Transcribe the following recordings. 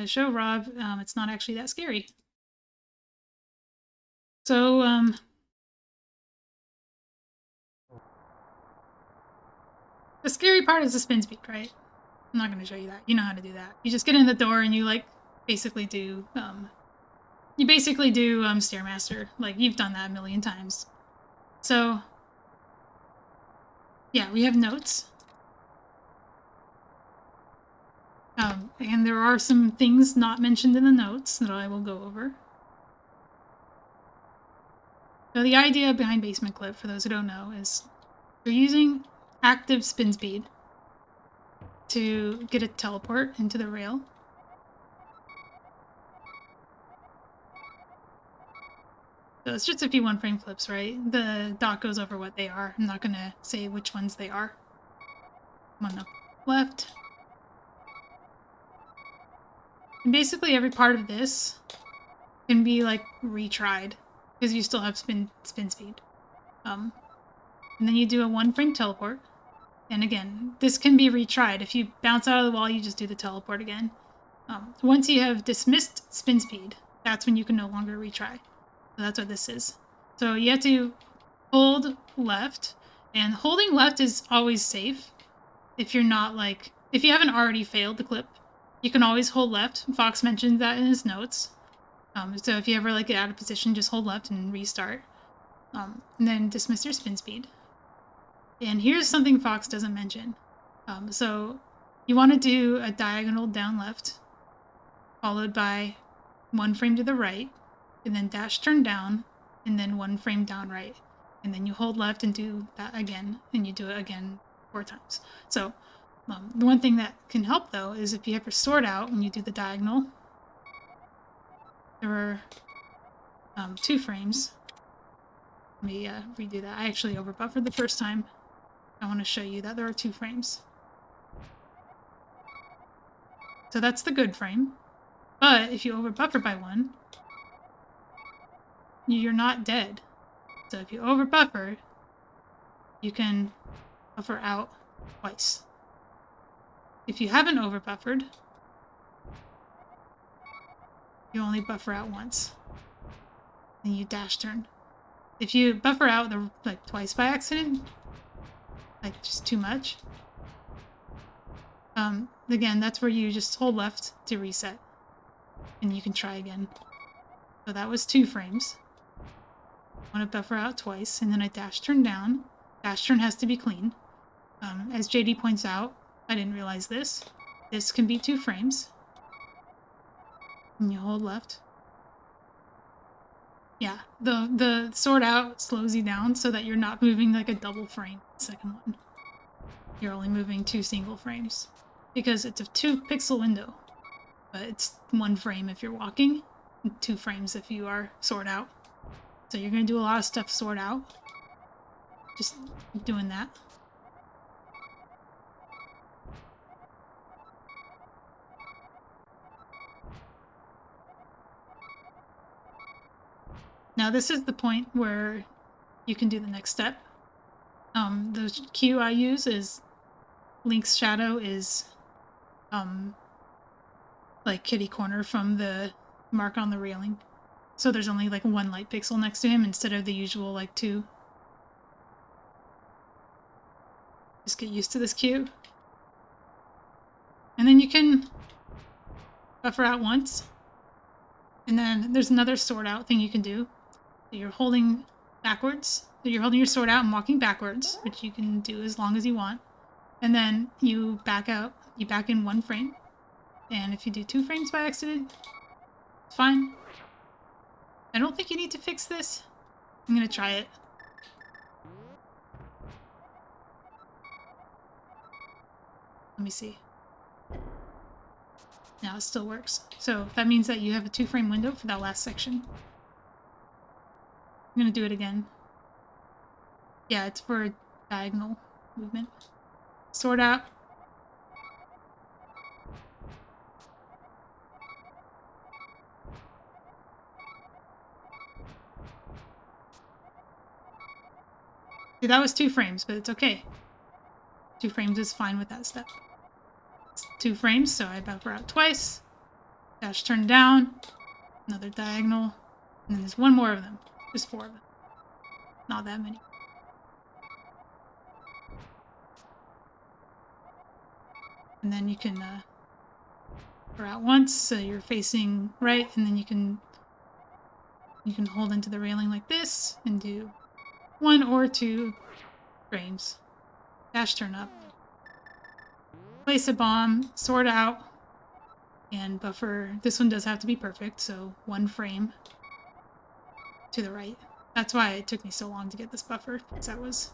show Rob it's not actually that scary. So, the scary part is the spin speed, right? I'm not going to show you that. You know how to do that. You just get in the door and you, like, basically do, Stairmaster. Like, you've done that a million times. So, yeah, we have notes. And there are some things not mentioned in the notes that I will go over. So the idea behind Basement Clip, for those who don't know, is you're using active spin speed to get a teleport into the rail. So it's just a few one-frame clips, right? The doc goes over what they are. I'm not going to say which ones they are. One up left. And basically every part of this can be, like, retried, because you still have spin speed. And then you do a one-frame teleport. And again, this can be retried. If you bounce out of the wall, you just do the teleport again. Once you have dismissed spin speed, that's when you can no longer retry. So that's what this is. So you have to hold left, and holding left is always safe. If you're not, like, if you haven't already failed the clip, you can always hold left. Fox mentioned that in his notes. So if you ever, like, get out of position, just hold left and restart. And then dismiss your spin speed. And here's something Fox doesn't mention. So you want to do a diagonal down left, followed by one frame to the right, and then dash turn down, and then one frame down right. And then you hold left and do that again, and you do it again 4 times. So the one thing that can help, though, is if you have your sword out and you do the diagonal, there are 2 frames. Let me redo that. I actually overbuffered the first time. I want to show you that there are 2 frames. So that's the good frame. But if you overbuffer by 1, you're not dead. So if you overbuffer, you can buffer out twice. If you haven't overbuffered, you only buffer out once. Then you dash turn. If you buffer out like twice by accident, like just too much, again, that's where you just hold left to reset. And you can try again. So that was 2 frames. I want to buffer out twice, and then I dash turn down. Dash turn has to be clean. As JD points out, I didn't realize this. This can be 2 frames. And you hold left. Yeah, the sword out slows you down so that you're not moving like a double frame the second one. You're only moving 2 single frames. Because it's a 2 pixel window. But it's 1 frame if you're walking, and 2 frames if you are sword out. So you're going to do a lot of stuff sword out. Just keep doing that. Now this is the point where you can do the next step. The cue I use is Link's shadow is like kitty corner from the mark on the railing. So there's only like 1 light pixel next to him instead of the usual like 2. Just get used to this cue. And then you can buffer out once. And then there's another sword out thing you can do. You're holding backwards. You're holding your sword out and walking backwards, which you can do as long as you want. And then you back out. You back in 1 frame. And if you do 2 frames by accident, it's fine. I don't think you need to fix this. I'm gonna try it. Let me see. Now it still works. So that means that you have a 2 frame window for that last section. I'm gonna do it again. Yeah, it's for a diagonal movement. Sword out. See, that was 2 frames, but it's okay. 2 frames is fine with that step. It's 2 frames, so I buffer out twice. Dash turn down, another diagonal, and then there's one more of them. There's 4 of them. Not that many. And then you can throw out once, so you're facing right, and then you can hold into the railing like this and do 1 or 2 frames. Dash turn up. Place a bomb, sort out, and buffer. This one does have to be perfect, so 1 frame to the right. That's why it took me so long to get this buffer, because I was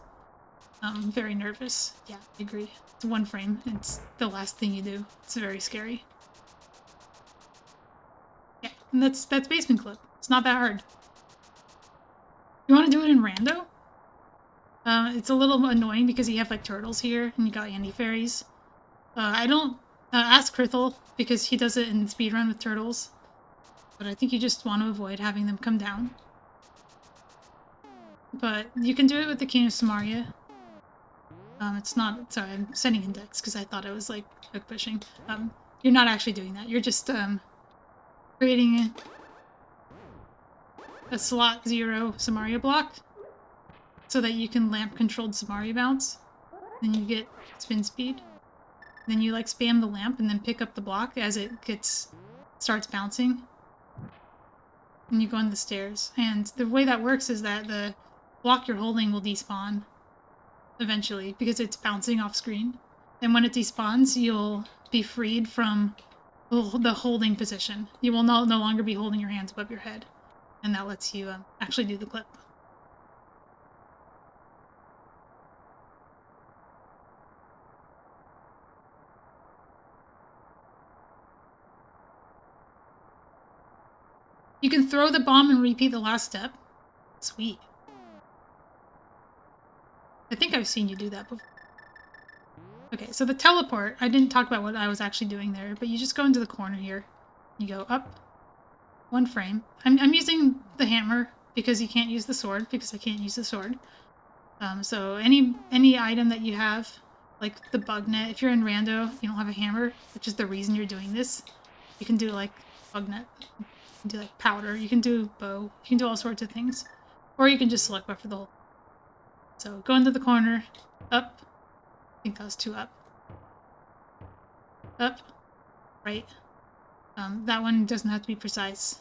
very nervous. Yeah, I agree. It's 1 frame. It's the last thing you do. It's very scary. Yeah, and that's basement clip. It's not that hard. You want to do it in rando? It's a little annoying because you have like turtles here, and you got Andy fairies. I don't ask Krithel because he does it in speedrun with turtles, but I think you just want to avoid having them come down. But you can do it with the King of Samaria. It's not. Sorry, I'm sending index because I thought it was like hook pushing. You're not actually doing that. You're just creating a slot 0 Samaria block so that you can lamp controlled Samaria bounce. Then you get spin speed. Then you like spam the lamp and then pick up the block as it starts bouncing. And you go on the stairs. And the way that works is that the block you're holding will despawn eventually because it's bouncing off screen. And when it despawns, you'll be freed from the holding position. You will no longer be holding your hands above your head. And that lets you actually do the clip. You can throw the bomb and repeat the last step. Sweet. I think I've seen you do that before. Okay, so the teleport, I didn't talk about what I was actually doing there, but you just go into the corner here. You go up 1 frame. I'm using the hammer because you can't use the sword, because I can't use the sword. So any item that you have, like the bug net, if you're in rando, you don't have a hammer, which is the reason you're doing this, you can do like bug net. You can do like powder, you can do bow, you can do all sorts of things. Or you can just select buffer the whole. So go into the corner, up, I think that was 2 up. Up, right. That one doesn't have to be precise.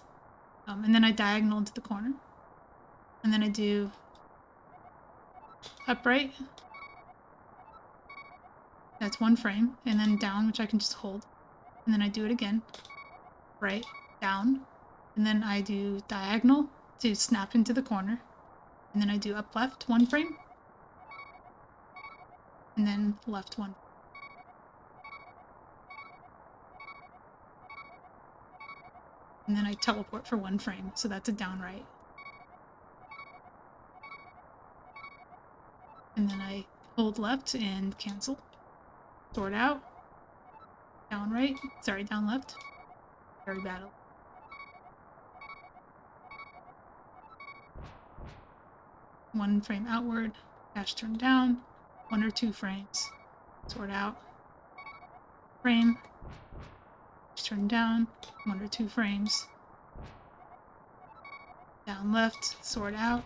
And then I diagonal into the corner. And then I do upright. That's 1 frame. And then down, which I can just hold. And then I do it again. Right, down. And then I do diagonal to snap into the corner. And then I do up left 1 frame. And then left 1. And then I teleport for 1 frame, so that's a down right. And then I hold left and cancel. Sort out. Down right. Sorry, down left. Very bad. One frame outward. Dash turn down. 1 or 2 frames. Sort out. Frame. Turn down. 1 or 2 frames. Down left. Sort out.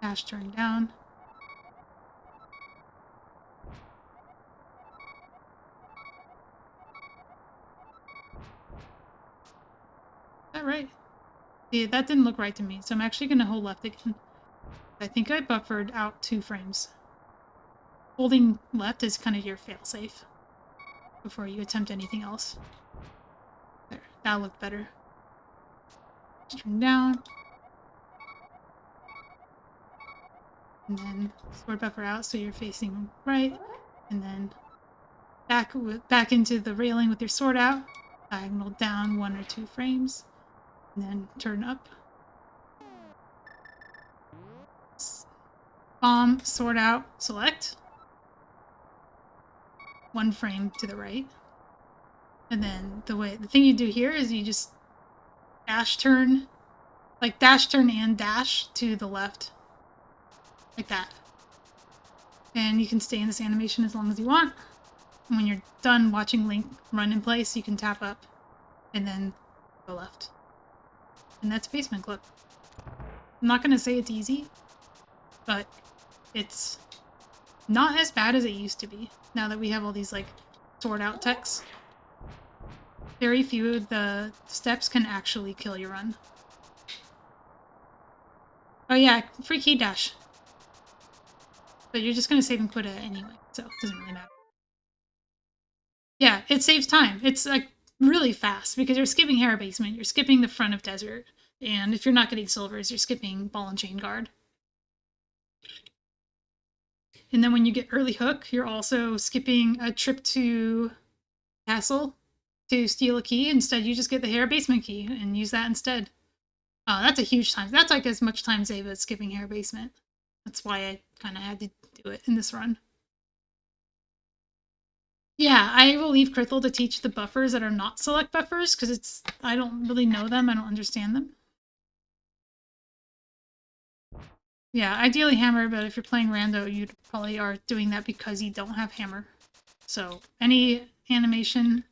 Dash turn down. Is that right? Yeah, that didn't look right to me, so I'm actually going to hold left again. I think I buffered out 2 frames. Holding left is kind of your failsafe before you attempt anything else. There, that looked better. Turn down. And then sword buffer out so you're facing right. And then back into the railing with your sword out. Diagonal down 1 or 2 frames. And then turn up. Bomb, sword out, select. 1 frame to the right. And then the thing you do here is you just dash turn, like dash turn and dash to the left. Like that. And you can stay in this animation as long as you want. And when you're done watching Link run in place, you can tap up. and then go left. And that's basement clip. I'm not gonna say it's easy, but it's not as bad as it used to be, now that we have all these, like, sort-out techs. Very few of the steps can actually kill your run. Oh yeah, free key dash. But you're just gonna save and quit it anyway, so it doesn't really matter. Yeah, it saves time. It's, like, really fast, because you're skipping Hera Basement, you're skipping the front of Desert, and if you're not getting silvers, you're skipping Ball and Chain Guard. And then when you get early hook, you're also skipping a trip to Castle to steal a key. Instead, you just get the Hera Basement key and use that instead. That's a huge time. That's like as much time save as skipping Hera Basement. That's why I kind of had to do it in this run. Yeah, I will leave Crithel to teach the buffers that are not select buffers, because I don't really know them, I don't understand them. Yeah, ideally hammer, but if you're playing rando, you probably are doing that because you don't have hammer. So any animation